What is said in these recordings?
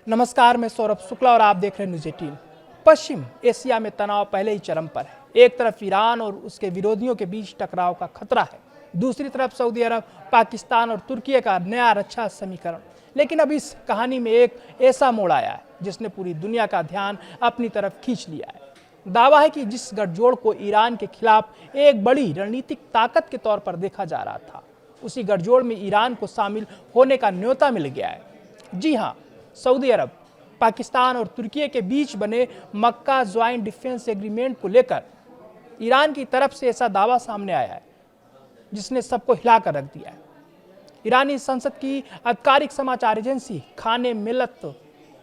नमस्कार, मैं सौरभ शुक्ला और आप देख रहे हैं न्यूज़ 18। पश्चिम एशिया में तनाव पहले ही चरम पर है। एक तरफ ईरान और उसके विरोधियों के बीच टकराव का खतरा है, दूसरी तरफ सऊदी अरब, पाकिस्तान और तुर्की का नया रक्षा समीकरण। लेकिन अब इस कहानी में एक ऐसा मोड़ आया है जिसने पूरी दुनिया का ध्यान अपनी तरफ खींच लिया है। दावा है कि जिस गठजोड़ को ईरान के खिलाफ एक बड़ी रणनीतिक ताकत के तौर पर देखा जा रहा था, उसी गठजोड़ में ईरान को शामिल होने का न्योता मिल गया है। जी हाँ, सऊदी अरब, पाकिस्तान और तुर्की के बीच बने मक्का ज्वाइंट डिफेंस एग्रीमेंट को लेकर ईरान की तरफ से ऐसा दावा सामने आया है जिसने सबको हिलाकर रख दिया है। ईरानी संसद की आधिकारिक समाचार एजेंसी खाने मिल्लत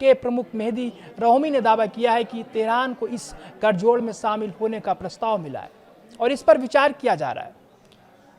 के प्रमुख मेहदी रहोमी ने दावा किया है कि तेहरान को इस गठजोड़ में शामिल होने का प्रस्ताव मिला है और इस पर विचार किया जा रहा है।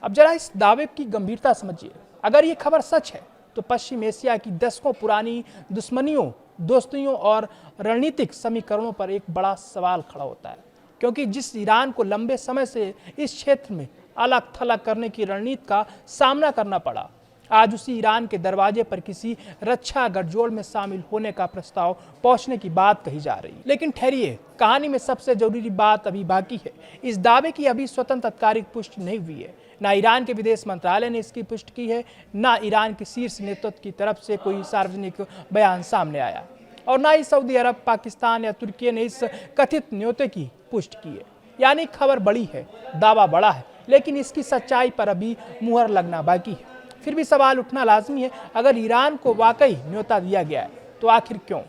अब जरा इस दावे की गंभीरता समझिए। अगर ये खबर सच है तो पश्चिम एशिया की दशकों पुरानी दुश्मनियों, दोस्तियों और रणनीतिक समीकरणों पर एक बड़ा सवाल खड़ा होता है, क्योंकि जिस ईरान को लंबे समय से इस क्षेत्र में अलग थलग करने की रणनीति का सामना करना पड़ा, आज उसी ईरान के दरवाजे पर किसी रक्षा गठजोड़ में शामिल होने का प्रस्ताव पहुंचने की बात कही जा रही है। लेकिन ठहरिए, कहानी में सबसे जरूरी बात अभी बाकी है। इस दावे की अभी स्वतंत्र आधिकारिक पुष्टि नहीं हुई है। ना ईरान के विदेश मंत्रालय ने इसकी पुष्टि की है, ना ईरान के शीर्ष नेतृत्व की तरफ से कोई सार्वजनिक बयान सामने आया, और ना ही सऊदी अरब, पाकिस्तान या तुर्की ने इस कथित न्योते की पुष्टि की है। यानी खबर बड़ी है, दावा बड़ा है, लेकिन इसकी सच्चाई पर अभी मुहर लगना बाकी है। फिर भी सवाल उठना लाजमी है, अगर ईरान को वाकई न्योता दिया गया है तो आखिर क्यों?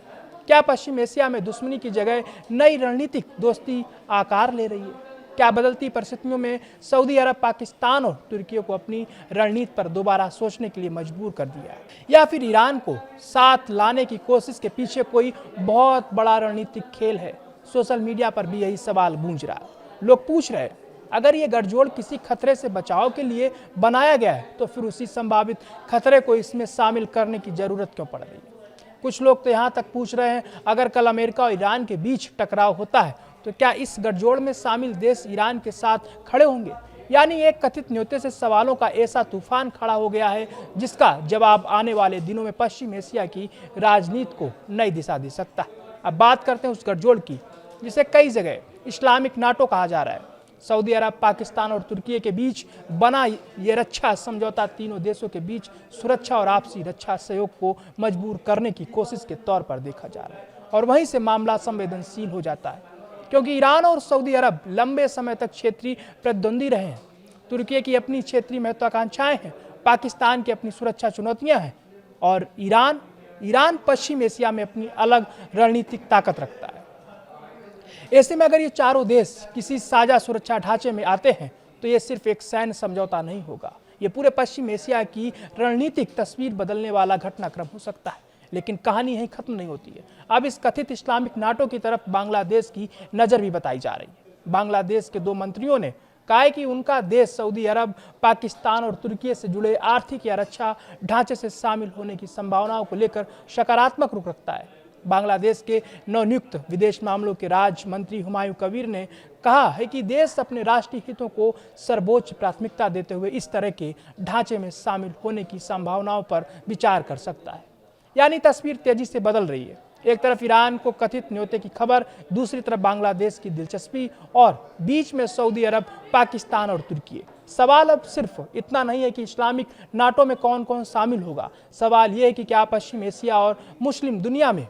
क्या पश्चिम एशिया में दुश्मनी की जगह नई रणनीतिक दोस्ती आकार ले रही है? क्या बदलती परिस्थितियों में सऊदी अरब, पाकिस्तान और तुर्की को अपनी रणनीति पर दोबारा सोचने के लिए मजबूर कर दिया है? या फिर ईरान को साथ लाने की कोशिश के पीछे कोई बहुत बड़ा रणनीतिक खेल है? सोशल मीडिया पर भी यही सवाल गूंज रहा है। लोग पूछ रहे हैं, अगर ये गठजोड़ किसी खतरे से बचाव के लिए बनाया गया है तो फिर उसी संभावित खतरे को इसमें शामिल करने की जरूरत क्यों पड़ रही है? कुछ लोग तो यहाँ तक पूछ रहे हैं, अगर कल अमेरिका और ईरान के बीच टकराव होता है तो क्या इस गठजोड़ में शामिल देश ईरान के साथ खड़े होंगे? यानी एक कथित न्योते से सवालों का ऐसा तूफान खड़ा हो गया है जिसका जवाब आने वाले दिनों में पश्चिम एशिया की राजनीति को नई दिशा दे सकता है। अब बात करते हैं उस गठजोड़ की जिसे कई जगह इस्लामिक नाटो कहा जा रहा है। सऊदी अरब, पाकिस्तान और तुर्की के बीच बना ये रक्षा समझौता तीनों देशों के बीच सुरक्षा और आपसी रक्षा सहयोग को मजबूर करने की कोशिश के तौर पर देखा जा रहा है, और वहीं से मामला संवेदनशील हो जाता है, क्योंकि ईरान और सऊदी अरब लंबे समय तक क्षेत्रीय प्रतिद्वंदी रहे हैं। तुर्की की अपनी क्षेत्रीय महत्वाकांक्षाएं हैं, पाकिस्तान की अपनी सुरक्षा चुनौतियां हैं, और ईरान पश्चिम एशिया में अपनी अलग रणनीतिक ताकत रखता है। ऐसे में अगर ये चारों देश किसी साझा सुरक्षा ढांचे में आते हैं तो ये सिर्फ एक सैन्य समझौता नहीं होगा, ये पूरे पश्चिम एशिया की रणनीतिक तस्वीर बदलने वाला घटनाक्रम हो सकता है। लेकिन कहानी यहीं खत्म नहीं होती है। अब इस कथित इस्लामिक नाटो की तरफ बांग्लादेश की नजर भी बताई जा रही है। बांग्लादेश के 2 मंत्रियों ने कहा है कि उनका देश सऊदी अरब, पाकिस्तान और तुर्की से जुड़े आर्थिक या रक्षा ढांचे से शामिल होने की संभावनाओं को लेकर सकारात्मक रुख रखता है। बांग्लादेश के नवनियुक्त विदेश मामलों के राज्य मंत्री हुमायूं कबीर ने कहा है कि देश अपने राष्ट्रीय हितों को सर्वोच्च प्राथमिकता देते हुए इस तरह के ढांचे में शामिल होने की संभावनाओं पर विचार कर सकता है। यानी तस्वीर तेजी से बदल रही है। एक तरफ ईरान को कथित न्योते की खबर, दूसरी तरफ बांग्लादेश की दिलचस्पी, और बीच में सऊदी अरब, पाकिस्तान और तुर्की। सवाल अब सिर्फ इतना नहीं है कि इस्लामिक नाटो में कौन कौन शामिल होगा, सवाल यह है कि क्या पश्चिम एशिया और मुस्लिम दुनिया में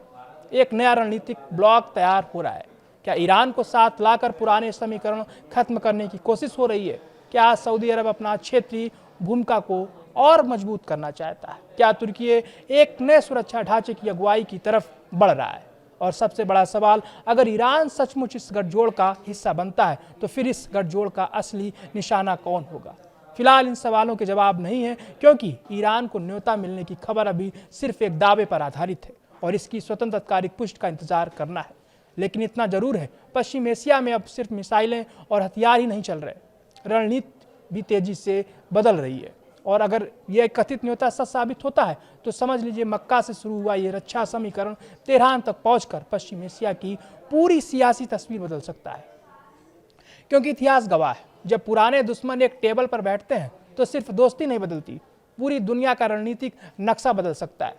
एक नया रणनीतिक ब्लॉक तैयार हो रहा है? क्या ईरान को साथ लाकर पुराने समीकरण खत्म करने की कोशिश हो रही है? क्या सऊदी अरब अपना क्षेत्रीय भूमिका को और मजबूत करना चाहता है? क्या तुर्की एक नए सुरक्षा ढांचे की अगुवाई की तरफ बढ़ रहा है? और सबसे बड़ा सवाल, अगर ईरान सचमुच इस गठजोड़ का हिस्सा बनता है तो फिर इस गठजोड़ का असली निशाना कौन होगा? फिलहाल इन सवालों के जवाब नहीं है, क्योंकि ईरान को न्योता मिलने की खबर अभी सिर्फ एक दावे पर आधारित है और इसकी स्वतंत्र आधिकारिक पुष्टि का इंतजार करना है। लेकिन इतना जरूर है, पश्चिम एशिया में अब सिर्फ मिसाइलें और हथियार ही नहीं चल रहे, रणनीति भी तेजी से बदल रही है। और अगर यह कथित न्योता सच साबित होता है तो समझ लीजिए मक्का से शुरू हुआ ये रक्षा समीकरण तेहरान तक पहुंचकर पश्चिम एशिया की पूरी सियासी तस्वीर बदल सकता है। क्योंकि इतिहास गवाह है, जब पुराने दुश्मन एक टेबल पर बैठते हैं तो सिर्फ दोस्ती नहीं बदलती, पूरी दुनिया का रणनीतिक नक्शा बदल सकता है।